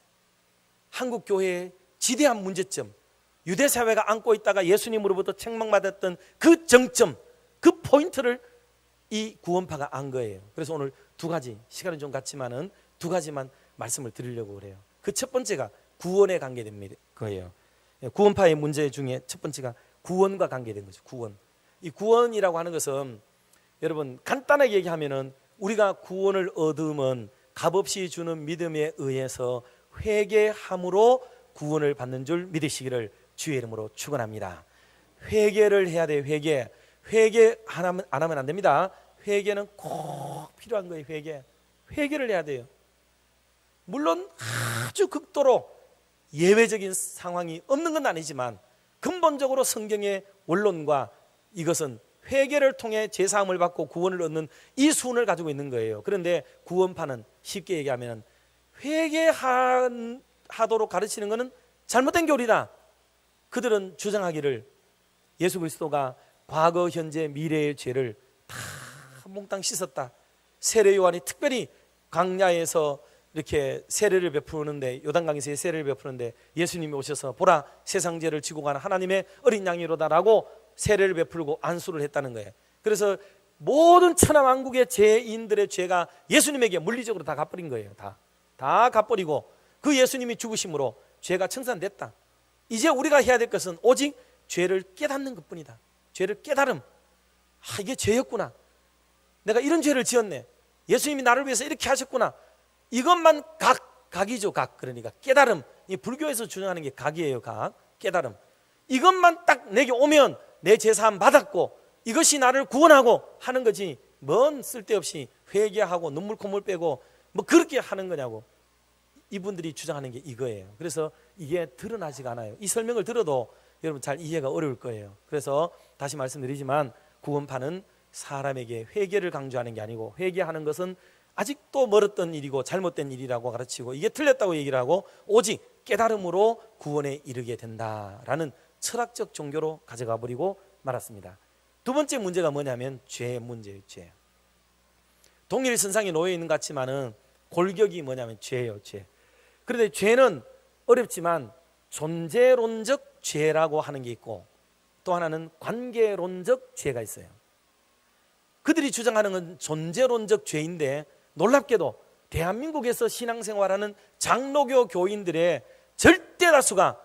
한국 교회의 지대한 문제점, 유대 사회가 안고 있다가 예수님으로부터 책망받았던 그 정점, 그 포인트를 이 구원파가 안 거예요. 그래서 오늘 두 가지, 시간은 좀 같지만은 두 가지만 말씀을 드리려고 그래요. 그 첫 번째가 구원에 관계된 거예요. 구원파의 문제 중에 첫 번째가 구원과 관계된 거죠. 구원. 이 구원이라고 하는 것은 여러분 간단하게 얘기하면은 우리가 구원을 얻으면 값없이 주는 믿음에 의해서 회개함으로 구원을 받는 줄 믿으시기를 주의 이름으로 축원합니다. 회개를 해야 돼요. 회개 안 하면 안 됩니다. 회개는 꼭 필요한 거예요. 회개를 해야 돼요. 물론 아주 극도로 예외적인 상황이 없는 건 아니지만 근본적으로 성경의 원론과 이것은 회개를 통해 제사함을 받고 구원을 얻는 이 수훈을 가지고 있는 거예요. 그런데 구원파는 쉽게 얘기하면 회개하도록 가르치는 것은 잘못된 교리다. 그들은 주장하기를 예수 그리스도가 과거, 현재, 미래의 죄를 다 몽땅 씻었다. 세례 요한이 특별히 광야에서 이렇게 세례를 베푸는데, 요단강에서 세례를 베푸는데 예수님이 오셔서 보라 세상 죄를 지고 가는 하나님의 어린 양이로다라고 세례를 베풀고 안수를 했다는 거예요. 그래서 모든 천하 만국의 죄인들의 죄가 예수님에게 물리적으로 다 갚아버린 거예요. 다 다 갚버리고 그 예수님이 죽으심으로 죄가 청산됐다. 이제 우리가 해야 될 것은 오직 죄를 깨닫는 것뿐이다. 죄를 깨달음. 이게 죄였구나. 내가 이런 죄를 지었네. 예수님이 나를 위해서 이렇게 하셨구나. 이것만 각이죠. 각. 그러니까 깨달음. 이 불교에서 주장하는 게 각이에요. 각. 깨달음. 이것만 딱 내게 오면 내 죄사함 받았고 이것이 나를 구원하고 하는 거지, 뭔 쓸데없이 회개하고 눈물 콧물 빼고 뭐 그렇게 하는 거냐고. 이분들이 주장하는 게 이거예요. 그래서 이게 드러나지가 않아요. 이 설명을 들어도 여러분 잘 이해가 어려울 거예요. 그래서 다시 말씀드리지만 구원파는 사람에게 회개를 강조하는 게 아니고, 회개하는 것은 아직도 멀었던 일이고 잘못된 일이라고 가르치고, 이게 틀렸다고 얘기를 하고 오직 깨달음으로 구원에 이르게 된다라는 철학적 종교로 가져가 버리고 말았습니다. 두 번째 문제가 뭐냐면 죄 문제예요. 죄. 동일선상에 놓여 있는 것 같지만은 골격이 뭐냐면 죄예요. 죄. 그런데 죄는 어렵지만 존재론적 죄라고 하는 게 있고, 또 하나는 관계론적 죄가 있어요. 그들이 주장하는 건 존재론적 죄인데, 놀랍게도 대한민국에서 신앙생활하는 장로교 교인들의 절대 다수가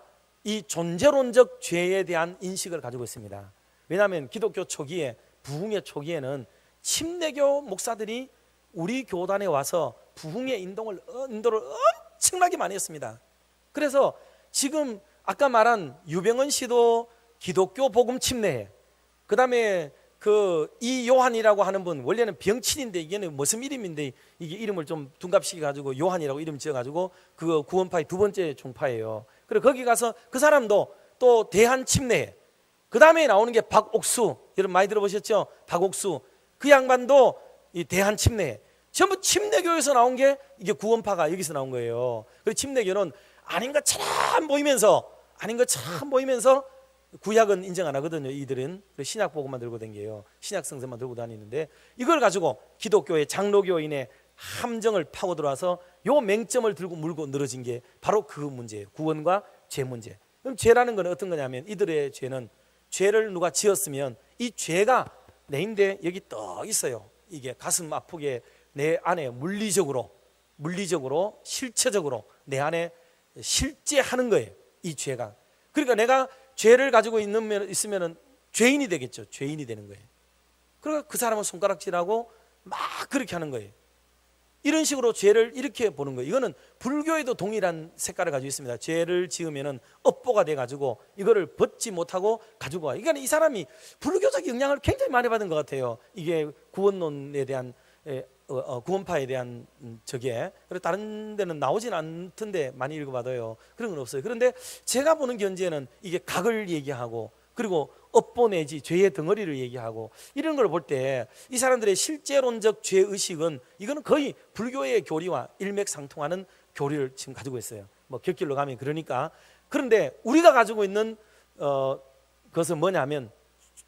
이 존재론적 죄에 대한 인식을 가지고 있습니다. 왜냐하면 기독교 초기에, 부흥의 초기에는 침례교 목사들이 우리 교단에 와서 부흥의 인도를 엄청나게 많이 했습니다. 그래서 지금 아까 말한 유병헌 씨도 기독교 복음 침례회, 그 다음에 그 이요한이라고 하는 분, 원래는 병친인데 이게 무슨 이름인데 이게 이름을 좀 둔갑시켜 가지고 요한이라고 이름 지어 가지고 그 구원파의 두 번째 종파예요. 그리고 거기 가서 그 사람도 또 대한 침례회, 그 다음에 나오는 게 박옥수, 여러분 많이 들어보셨죠? 박옥수, 그 양반도 이 대한 침례회, 전부 침례교에서 나온 게 이게 구원파가 여기서 나온 거예요. 그리고 침례교는 아닌 것처럼 보이면서 구약은 인정 안 하거든요. 이들은 신약 복음만 들고 다니게요. 신약 성서만 들고 다니는데, 이걸 가지고 기독교의 장로교인의 함정을 파고 들어와서 요 맹점을 들고 물고 늘어진 게 바로 그 문제예요. 구원과 죄 문제. 그럼 죄라는 건 어떤 거냐면, 이들의 죄는 죄를 누가 지었으면 이 죄가 내인데 여기 떠 있어요. 이게 가슴 아프게 내 안에 물리적으로 실체적으로 내 안에 실제하는 거예요. 이 죄가. 그러니까 내가 죄를 가지고 있으면 죄인이 되겠죠. 죄인이 되는 거예요. 그러니까 그 사람은 손가락질하고 막 그렇게 하는 거예요. 이런 식으로 죄를 이렇게 보는 거예요. 이거는 불교에도 동일한 색깔을 가지고 있습니다. 죄를 지으면은 업보가 돼 가지고 이거를 벗지 못하고 가지고 와. 그러니까 이 사람이 불교적 영향을 굉장히 많이 받은 것 같아요. 이게 구원론에 대한 구원파에 대한 저게. 그리고 다른 데는 나오진 않던데 많이 읽어봐도요. 그런 건 없어요. 그런데 제가 보는 견지에는 이게 각을 얘기하고, 그리고 업보 내지 죄의 덩어리를 얘기하고, 이런 걸 볼 때 이 사람들의 실제론적 죄의식은 이거는 거의 불교의 교리와 일맥상통하는 교리를 지금 가지고 있어요. 뭐 곁길로 가면 그러니까. 그런데 우리가 가지고 있는 것은 뭐냐면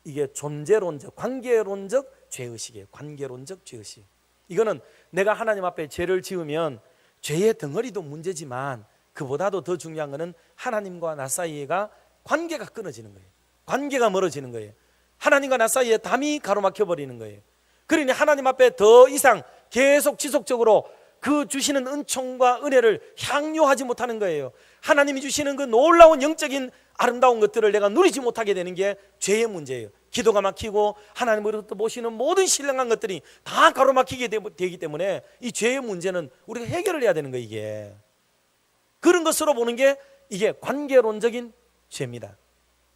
이게 존재론적, 관계론적 죄의식이에요. 관계론적 죄의식. 이거는 내가 하나님 앞에 죄를 지으면 죄의 덩어리도 문제지만 그보다도 더 중요한 것은 하나님과 나 사이에가 관계가 끊어지는 거예요. 관계가 멀어지는 거예요. 하나님과 나 사이에 담이 가로막혀 버리는 거예요. 그러니 하나님 앞에 더 이상 계속 지속적으로 그 주시는 은총과 은혜를 향유하지 못하는 거예요. 하나님이 주시는 그 놀라운 영적인 아름다운 것들을 내가 누리지 못하게 되는 게 죄의 문제예요. 기도가 막히고 하나님으로부터 모시는 모든 신령한 것들이 다 가로막히게 되기 때문에 이 죄의 문제는 우리가 해결을 해야 되는 거예요. 이게 그런 것으로 보는 게 이게 관계론적인 죄입니다.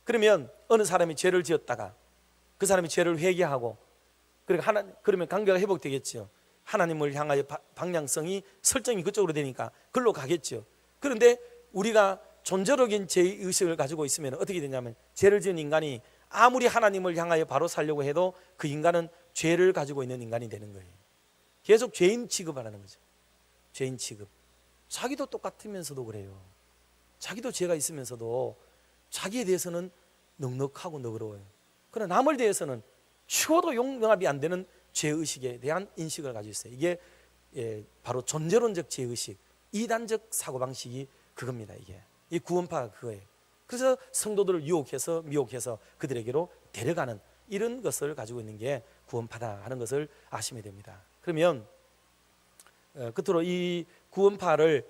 그러면 어느 사람이 죄를 지었다가 그 사람이 죄를 회개하고 그러면 관계가 회복되겠죠. 하나님을 향하여 방향성이 설정이 그쪽으로 되니까 글로 가겠죠. 그런데 우리가 존재적인 죄의식을 가지고 있으면 어떻게 되냐면, 죄를 지은 인간이 아무리 하나님을 향하여 바로 살려고 해도 그 인간은 죄를 가지고 있는 인간이 되는 거예요. 계속 죄인 취급을 하는 거죠. 죄인 취급. 자기도 똑같으면서도 그래요. 자기도 죄가 있으면서도 자기에 대해서는 넉넉하고 너그러워요. 그러나 남을 대해서는 추워도 용납이 안 되는 죄의식에 대한 인식을 가지고 있어요. 이게 바로 존재론적 죄의식, 이단적 사고방식이 그겁니다. 이게 이 구원파가 그거예요. 그래서 성도들을 유혹해서 미혹해서 그들에게로 데려가는 이런 것을 가지고 있는 게 구원파다 하는 것을 아시면 됩니다. 그러면 끝으로 이 구원파를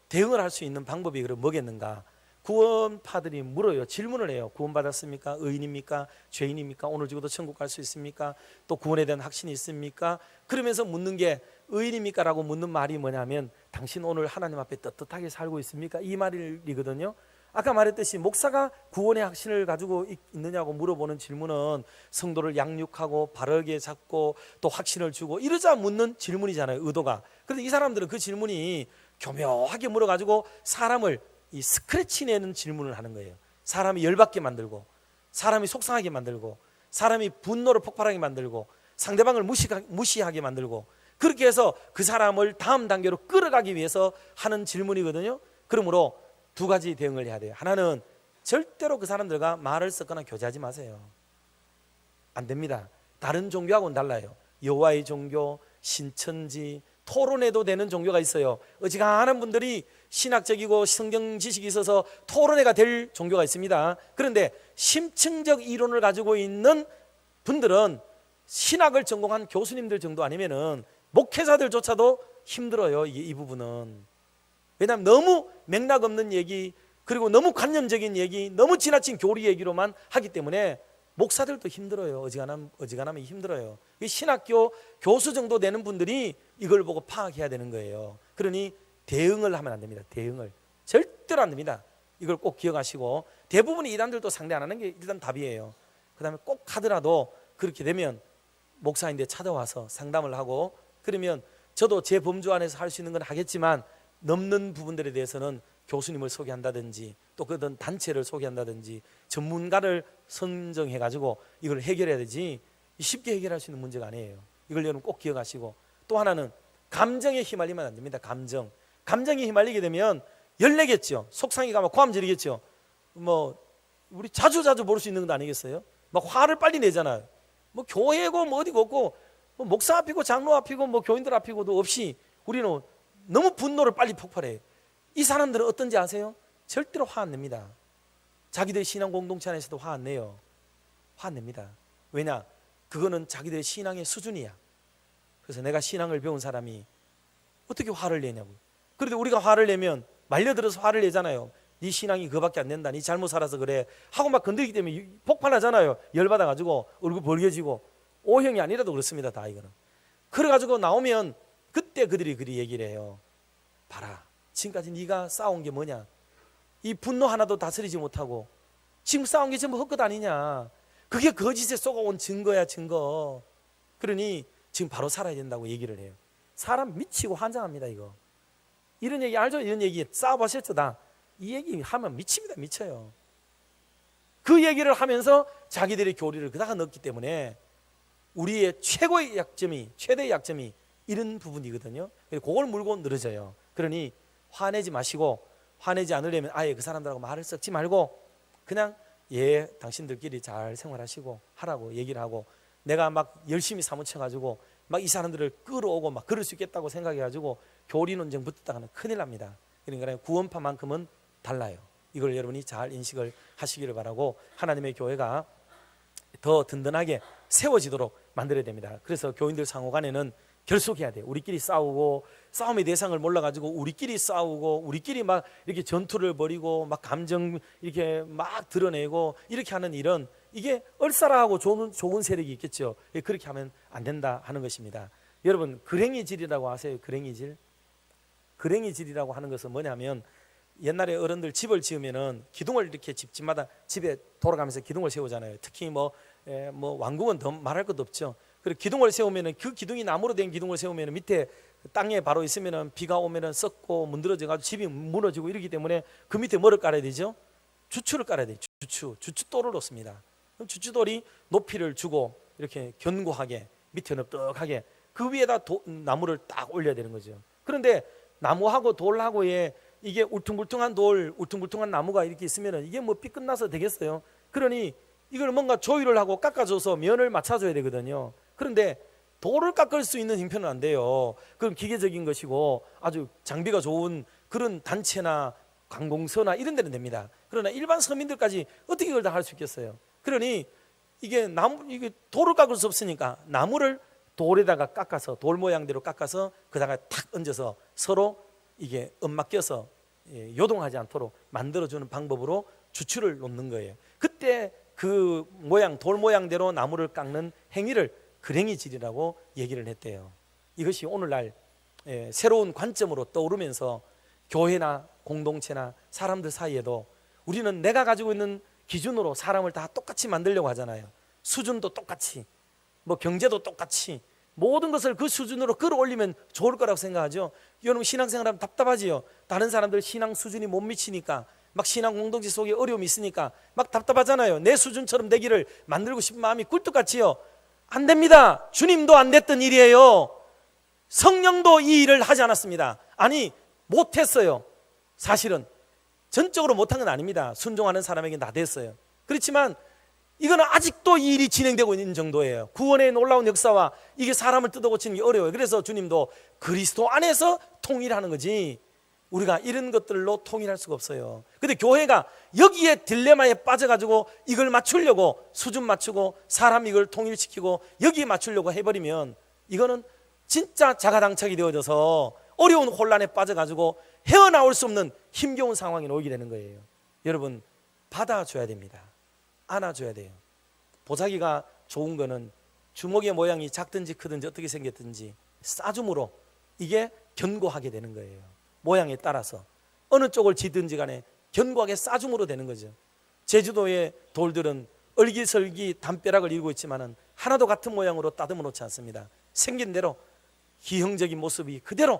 대응을 할 수 있는 방법이 그럼 뭐겠는가? 구원파들이 물어요. 질문을 해요. 구원받았습니까? 의인입니까? 죄인입니까? 오늘 죽어도 천국 갈 수 있습니까? 또 구원에 대한 확신이 있습니까? 그러면서 묻는 게 의인입니까? 라고 묻는 말이 뭐냐면 당신 오늘 하나님 앞에 떳떳하게 살고 있습니까? 이 말이거든요. 아까 말했듯이 목사가 구원의 확신을 가지고 있느냐고 물어보는 질문은 성도를 양육하고 바르게 잡고 또 확신을 주고 이러자 묻는 질문이잖아요. 의도가. 그런데 이 사람들은 그 질문이 교묘하게 물어가지고 사람을 이 스크래치 내는 질문을 하는 거예요. 사람이 열받게 만들고, 사람이 속상하게 만들고, 사람이 분노를 폭발하게 만들고, 상대방을 무시하게 만들고, 그렇게 해서 그 사람을 다음 단계로 끌어가기 위해서 하는 질문이거든요. 그러므로 두 가지 대응을 해야 돼요. 하나는 절대로 그 사람들과 말을 섞거나 교제하지 마세요. 안 됩니다. 다른 종교하고는 달라요. 여호와의 종교, 신천지, 토론해도 되는 종교가 있어요. 어지간한 분들이 신학적이고 성경 지식이 있어서 토론회가 될 종교가 있습니다. 그런데 심층적 이론을 가지고 있는 분들은 신학을 전공한 교수님들 정도 아니면은 목회자들조차도 힘들어요. 이 부분은. 왜냐하면 너무 맥락 없는 얘기, 그리고 너무 관념적인 얘기, 너무 지나친 교리 얘기로만 하기 때문에 목사들도 힘들어요. 어지간하면 힘들어요. 신학교 교수 정도 되는 분들이 이걸 보고 파악해야 되는 거예요. 그러니 대응을 하면 안 됩니다. 대응을 절대로 안 됩니다. 이걸 꼭 기억하시고, 대부분의 이단들도 상대 안 하는 게 일단 답이에요. 그 다음에 꼭 하더라도 그렇게 되면 목사인데 찾아와서 상담을 하고, 그러면 저도 제 범주 안에서 할 수 있는 건 하겠지만 넘는 부분들에 대해서는 교수님을 소개한다든지 또 그런 단체를 소개한다든지 전문가를 선정해 가지고 이걸 해결해야 되지 쉽게 해결할 수 있는 문제가 아니에요. 이걸 여러분 꼭 기억하시고, 또 하나는 감정에 휘말리면 안 됩니다. 감정에 휘말리게 되면 열내겠죠. 속상해가 막 고함 지르겠죠. 뭐 우리 자주 볼 수 있는 건 아니겠어요? 막 화를 빨리 내잖아요. 뭐 교회고 뭐 어디고 없고 뭐 목사 앞이고 장로 앞이고 뭐 교인들 앞이고도 없이 우리는 너무 분노를 빨리 폭발해요. 이 사람들은 어떤지 아세요? 절대로 화 안 냅니다. 자기들 신앙 공동체 안에서도 화 안 내요. 화 안 냅니다. 왜냐? 그거는 자기들의 신앙의 수준이야. 그래서 내가 신앙을 배운 사람이 어떻게 화를 내냐고. 그런데 우리가 화를 내면 말려들어서 화를 내잖아요. 네 신앙이 그거밖에 안 된다, 네 잘못 살아서 그래 하고 막 건드리기 때문에 폭발하잖아요. 열받아가지고 얼굴 벌개지고. O형이 아니라도 그렇습니다. 다 이거는. 그래가지고 나오면 그때 그들이 그리 얘기를 해요. 봐라, 지금까지 네가 싸운 게 뭐냐? 이 분노 하나도 다스리지 못하고 지금 싸운 게 전부 헛것 아니냐? 그게 거짓에 쏘아온 증거야, 증거. 그러니 지금 바로 살아야 된다고 얘기를 해요. 사람 미치고 환장합니다. 이거 이런 얘기 알죠? 이런 얘기 싸워보셨죠? 다 이 얘기 하면 미칩니다. 미쳐요. 그 얘기를 하면서 자기들의 교리를 그다가 넣기 때문에 우리의 최대의 약점이 이런 부분이거든요. 그걸 물고 늘어져요. 그러니 화내지 마시고, 화내지 않으려면 아예 그 사람들하고 말을 섞지 말고 그냥 당신들끼리 잘 생활하시고 하라고 얘기를 하고, 내가 막 열심히 사무쳐가지고 막 이 사람들을 끌어오고 막 그럴 수 있겠다고 생각해가지고 교리 논쟁 붙었다가는 큰일 납니다. 그러니까 구원파만큼은 달라요. 이걸 여러분이 잘 인식을 하시기를 바라고, 하나님의 교회가 더 든든하게 세워지도록 만들어야 됩니다. 그래서 교인들 상호 간에는 결속해야 돼요. 우리끼리 싸우고, 싸움의 대상을 몰라가지고 우리끼리 싸우고, 우리끼리 막 이렇게 전투를 벌이고 막 감정 이렇게 막 드러내고 이렇게 하는 일은 이게 얼싸라하고 좋은 세력이 있겠죠. 그렇게 하면 안 된다 하는 것입니다. 여러분, 그랭이질이라고 아세요? 그랭이질이라고 하는 것은 뭐냐면, 옛날에 어른들 집을 지으면은 기둥을 이렇게 집마다 집에 돌아가면서 기둥을 세우잖아요. 특히 뭐 왕궁은 더 말할 것도 없죠. 그리고 기둥을 세우면은 그 기둥이 나무로 된 기둥을 세우면은 밑에 땅에 바로 있으면은 비가 오면은 썩고 문드러져 가지고 집이 무너지고 이러기 때문에 그 밑에 뭐를 깔아야 되죠? 주추를 깔아야 돼요. 주추돌을 놓습니다. 그럼 주추돌이 높이를 주고 이렇게 견고하게 밑에 넓적하게 그 위에다 나무를 딱 올려야 되는 거죠. 그런데 나무하고 돌하고의 이게 울퉁불퉁한 나무가 이렇게 있으면 이게 뭐 삐끗나서 되겠어요? 그러니 이걸 뭔가 조율을 하고 깎아줘서 면을 맞춰줘야 되거든요. 그런데 돌을 깎을 수 있는 형편은 안 돼요. 그럼 기계적인 것이고 아주 장비가 좋은 그런 단체나 관공서나 이런 데는 됩니다. 그러나 일반 서민들까지 어떻게 이걸 다 할 수 있겠어요? 그러니 이게 돌을 깎을 수 없으니까 나무를 돌에다가 깎아서 돌 모양대로 깎아서 그다가 탁 얹어서 서로 이게 엇맡겨서 요동하지 않도록 만들어주는 방법으로 주추를 놓는 거예요. 그때 그 모양 돌 모양대로 나무를 깎는 행위를 그랭이질이라고 얘기를 했대요. 이것이 오늘날 새로운 관점으로 떠오르면서 교회나 공동체나 사람들 사이에도 우리는 내가 가지고 있는 기준으로 사람을 다 똑같이 만들려고 하잖아요. 수준도 똑같이, 뭐 경제도 똑같이, 모든 것을 그 수준으로 끌어올리면 좋을 거라고 생각하죠. 여러분 신앙생활하면 답답하지요. 다른 사람들 신앙 수준이 못 미치니까, 막 신앙 공동체 속에 어려움이 있으니까 막 답답하잖아요. 내 수준처럼 되기를 만들고 싶은 마음이 꿀떡같지요. 안 됩니다. 주님도 안 됐던 일이에요. 성령도 이 일을 하지 않았습니다. 아니 못했어요. 사실은 전적으로 못한 건 아닙니다. 순종하는 사람에게 다 됐어요. 그렇지만 이거는 아직도 이 일이 진행되고 있는 정도예요. 구원의 놀라운 역사와 이게 사람을 뜯어고치는 게 어려워요. 그래서 주님도 그리스도 안에서 통일하는 거지, 우리가 이런 것들로 통일할 수가 없어요. 근데 교회가 여기에 딜레마에 빠져가지고 이걸 맞추려고 수준 맞추고 사람 이걸 통일시키고 여기에 맞추려고 해버리면 이거는 진짜 자가당착이 되어져서 어려운 혼란에 빠져가지고 헤어나올 수 없는 힘겨운 상황이 오게 되는 거예요. 여러분 받아줘야 됩니다. 안아줘야 돼요. 보자기가 좋은 거는 주먹의 모양이 작든지 크든지 어떻게 생겼든지 싸줌으로 이게 견고하게 되는 거예요. 모양에 따라서 어느 쪽을 지든지 간에 견고하게 싸줌으로 되는 거죠. 제주도의 돌들은 얼기설기 담벼락을 이루고 있지만은 하나도 같은 모양으로 따듬어 놓지 않습니다. 생긴 대로 기형적인 모습이 그대로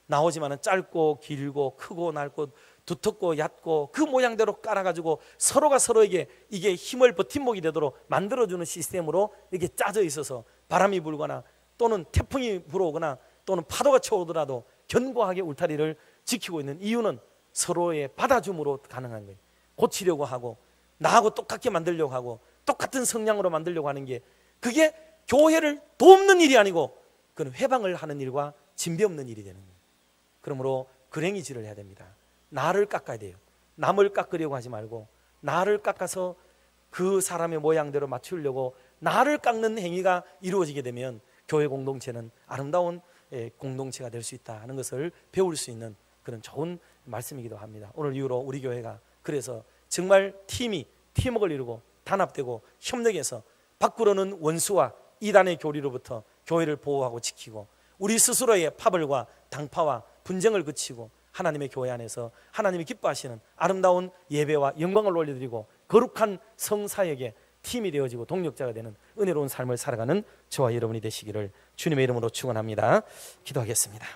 나오지만은 짧고 길고 크고 넓고 두텁고 얕고 그 모양대로 깔아가지고 서로가 서로에게 이게 힘을 버팀목이 되도록 만들어주는 시스템으로 이렇게 짜져 있어서 바람이 불거나 또는 태풍이 불어오거나 또는 파도가 쳐오더라도 견고하게 울타리를 지키고 있는 이유는 서로의 받아줌으로 가능한 거예요. 고치려고 하고 나하고 똑같게 만들려고 하고 똑같은 성향으로 만들려고 하는 게 그게 교회를 돕는 일이 아니고 그건 회방을 하는 일과 진배 없는 일이 되는 거예요. 그러므로 그랭이질을 해야 됩니다. 나를 깎아야 돼요. 남을 깎으려고 하지 말고 나를 깎아서 그 사람의 모양대로 맞추려고 나를 깎는 행위가 이루어지게 되면 교회 공동체는 아름다운 공동체가 될 수 있다 하는 것을 배울 수 있는 그런 좋은 말씀이기도 합니다. 오늘 이후로 우리 교회가 그래서 정말 팀워크를 이루고 단합되고 협력해서 밖으로는 원수와 이단의 교리로부터 교회를 보호하고 지키고 우리 스스로의 파벌과 당파와 분쟁을 그치고 하나님의 교회 안에서 하나님이 기뻐하시는 아름다운 예배와 영광을 올려드리고 거룩한 성사역의 팀이 되어지고 동력자가 되는 은혜로운 삶을 살아가는 저와 여러분이 되시기를 주님의 이름으로 축원합니다. 기도하겠습니다.